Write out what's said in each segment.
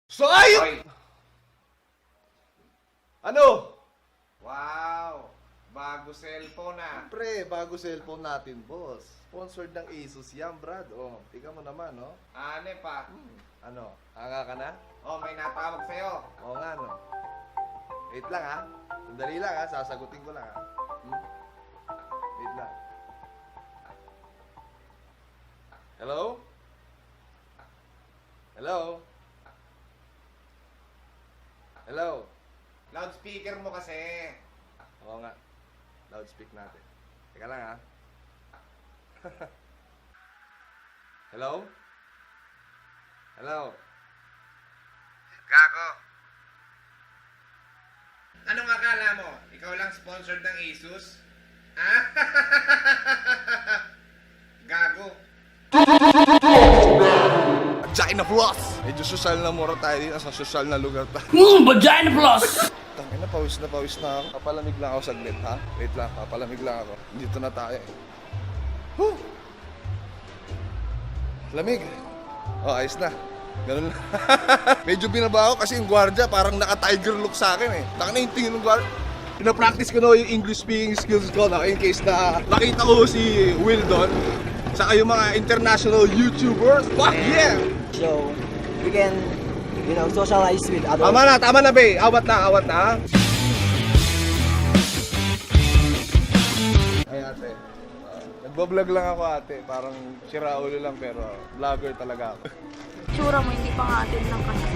Soy! Hoy! Ano? Wow! Bago cellphone ah. Pre, bago cellphone natin, boss. Sponsored ng Asus yan, Brad. Oh, tingnan mo naman, no? Ane pa? Ano? Hanga ka na? Oh, may natawag sa'yo. Oo nga, no? Wait lang, ha? Sandali lang, ha? Sasagutin ko lang, ha? Wait lang. Hello? Hello? Hello? Loudspeaker mo kasi. Oo nga. Loudspeak natin. Teka lang, ha? Hello? Hello? Gago. Anong akala mo? Ikaw lang sponsored ng Asus? Ha? Gago. Vagina Plus! Medyo social na mura tayo dito sa social na lugar tayo. Vagina Plus! Tangina, pawis na ako. Papalamig lang ako saglit, ha? Wait lang, papalamig lang ako. Dito na tayo, eh. Whew! Lamig. Oh, ayos na. Ganun lang. Medyo binaba ako kasi yung gwardiya parang naka-tiger look sa akin, eh. Tangina yung tingin ng gwardiya. Pina-practice ko na yung English speaking skills ko na in case na nakita ko si Will doon. Saka yung mga international YouTubers. Fuck yeah! So we can, socialize with others. Tama na, be. Awat na. Ay, ate. Nagbablog lang ako, ate. Parang siraulo lang, pero vlogger talaga ako. Tsura mo, hindi pa nga atin ng kasi.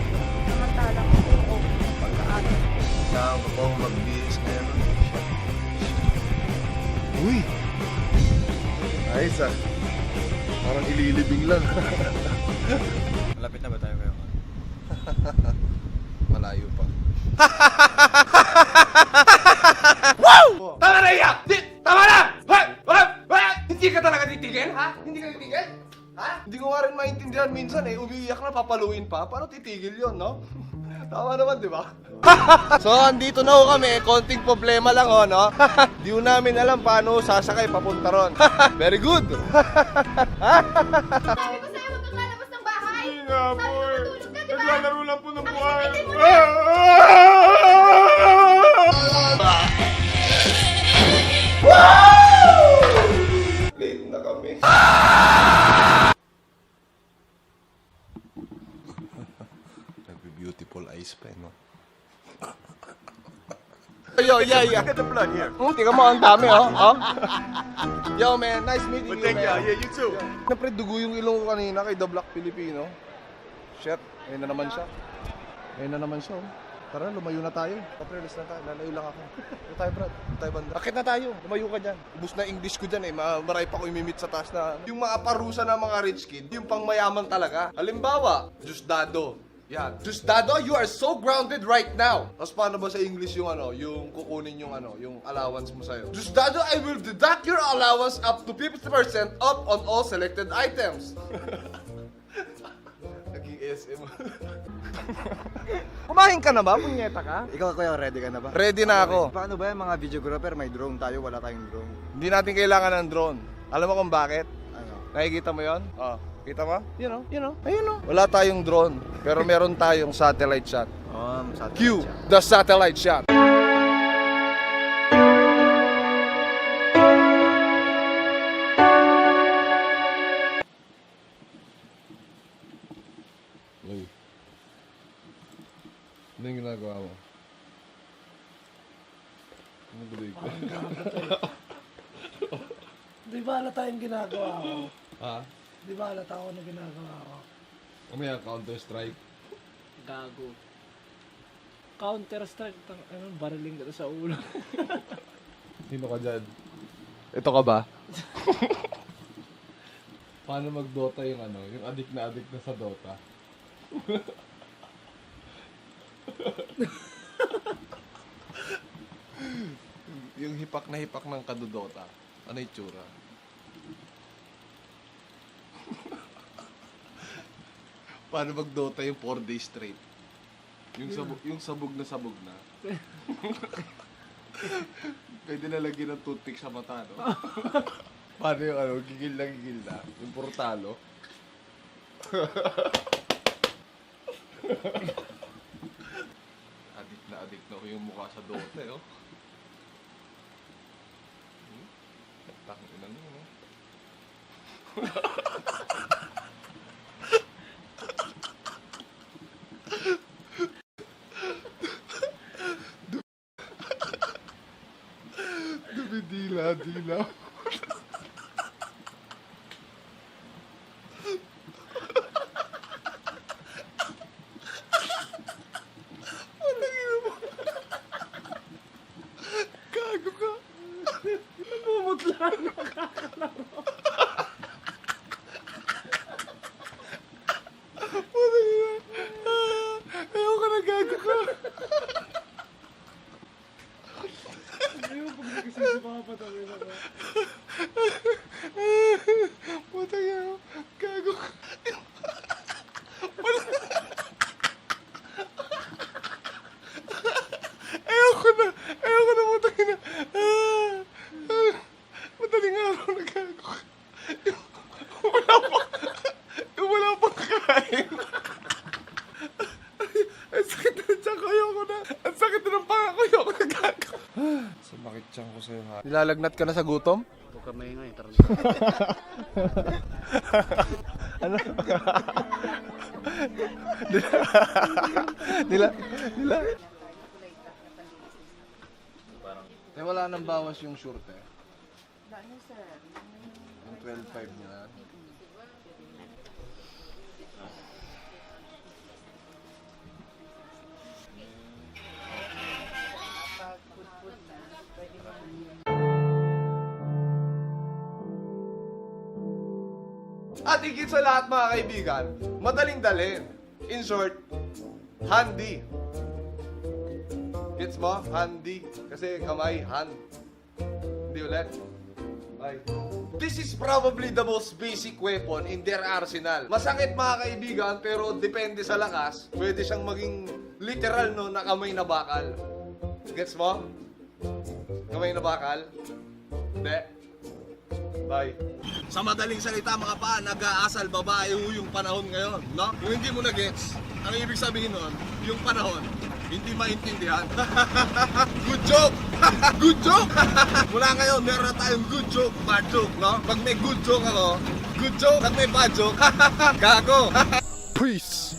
Samantalang oo, pagka-atin. Saan ko pong mag-bis ngayon? Uy! Ayos ah. Parang ililibing lang. Malapit na ba tayo kayo? Malayo pa. Wow! Tama na iyak! Tama na! Hindi ka talaga titigil, ha? Hindi ka titigil? Ha? Hindi ko nga rin maintindihan minsan eh. Umiiyak na, papaluin pa. Paano titigil yon, no? Tama naman, di ba? So, andito na ho kami. Konting problema lang, ho, no? Di ho namin alam paano sasakay papunta ron. Very good! Sabi ko sa'yo, huwag kang lalabas ng bahay. Hindi nga po Sabi ko, eh. matulog ka, di ba? Naglalaro lang po ng Ang buhay. sabitin mo na. Late na kami. Nagbe-beautiful eyes pa, no? Yo, yeah. Look at the blood here. Tingnan mo, ang dami, oh. Yo, man, nice meeting you, Thank you. man. Yeah, you too. Siyempre, dugo yung ilong ko kanina kay The Black Filipino. Shit, ayun na naman siya. Oh. Tara, lumayo na tayo. Paprelis na tayo, lalayo lang ako. Ito tayo, Brad. Ito tayo, banda. Bakit na tayo? Lumayo ka dyan. Ubus na English ko dyan, eh. Maray pa ko imimit sa taas na. Yung mga parusa ng mga rich kid, yung pang mayaman talaga. Halimbawa, Diosdado. Yan. Diosdado, you are so grounded right now. Tapos paano ba sa English yung yung kukunin yung yung allowance mo sa'yo? Diosdado, I will deduct your allowance up to 50% up on all selected items. Naging SM. Kumain ka na ba? Punyeta ka? Ikaw kuya, ready ka na ba? Ready na ako. Paano ba yung mga videographer? May drone tayo, wala tayong drone. Hindi natin kailangan ng drone. Alam mo kung bakit? Ano? Nakikita mo yon? Oh. Kita mo? Ayun o. Wala tayong drone, pero meron tayong satellite shot. Cue the satellite shot. Uy. Ano yung ginagawa mo? Ano ba dito? Di ba halata yung ginagawa ko? Ha? Di ba halata ko na ginagawa ko? Umaya, Counter-Strike. Gago. Counter-Strike, bariling ka sa ulo. Sino ka dyan? Ito ka ba? Paano mag-Dota yung yung adik na sa Dota? Yung hipak na hipak ng kadudota. Ano yung tsura? Paano mag-Dota yung 4 days straight? Yung sabog na sabog na. Pwede na lagyan ng toothpick sa mata, no? Paano yung gigil na, yung portalo? Tignan ko yung mukha sa Dota, oh. Tangin na nun, oh. Dila. Gago ka. Namumutla na. Ayaw ka na, gago ka. Ayaw pag nagising si Papa tawin ako. Putang ina, gago ka. Ayaw ko na, putang ina. Madaling araw na gago ka. Wala pang kain. Ang sakit na tiyan ko, ayoko na. Ang sakit na ng panga ko, ayoko na gago. Sumakit tiyan ko sa'yo, ha. Nilalagnat ka na sa gutom? Huwag ka maingay, tara. Ano? nila. Wala nang bawas yung short eh. Yung 12.5 niya. At higit sa lahat mga kaibigan, madaling dalhin. In short, handy. Gets mo? Handy. Kasi kamay, hand. Hindi ulit. Bye. This is probably the most basic weapon in their arsenal. Masakit mga kaibigan, pero depende sa lakas. Pwede siyang maging literal no, na kamay na bakal. Gets mo? Kamay na bakal? Hindi. Bye. Sa madaling salita mga pa, nag-aasal babae yung panahon ngayon, no? Yung hindi mo na-gets, ang ibig sabihin nun, yung panahon, hindi maintindihan. Good joke! Good joke! Mula ngayon, meron na tayong good joke, bad joke, no? Pag may good joke ako, good joke. Pag may bad joke, gago! Peace!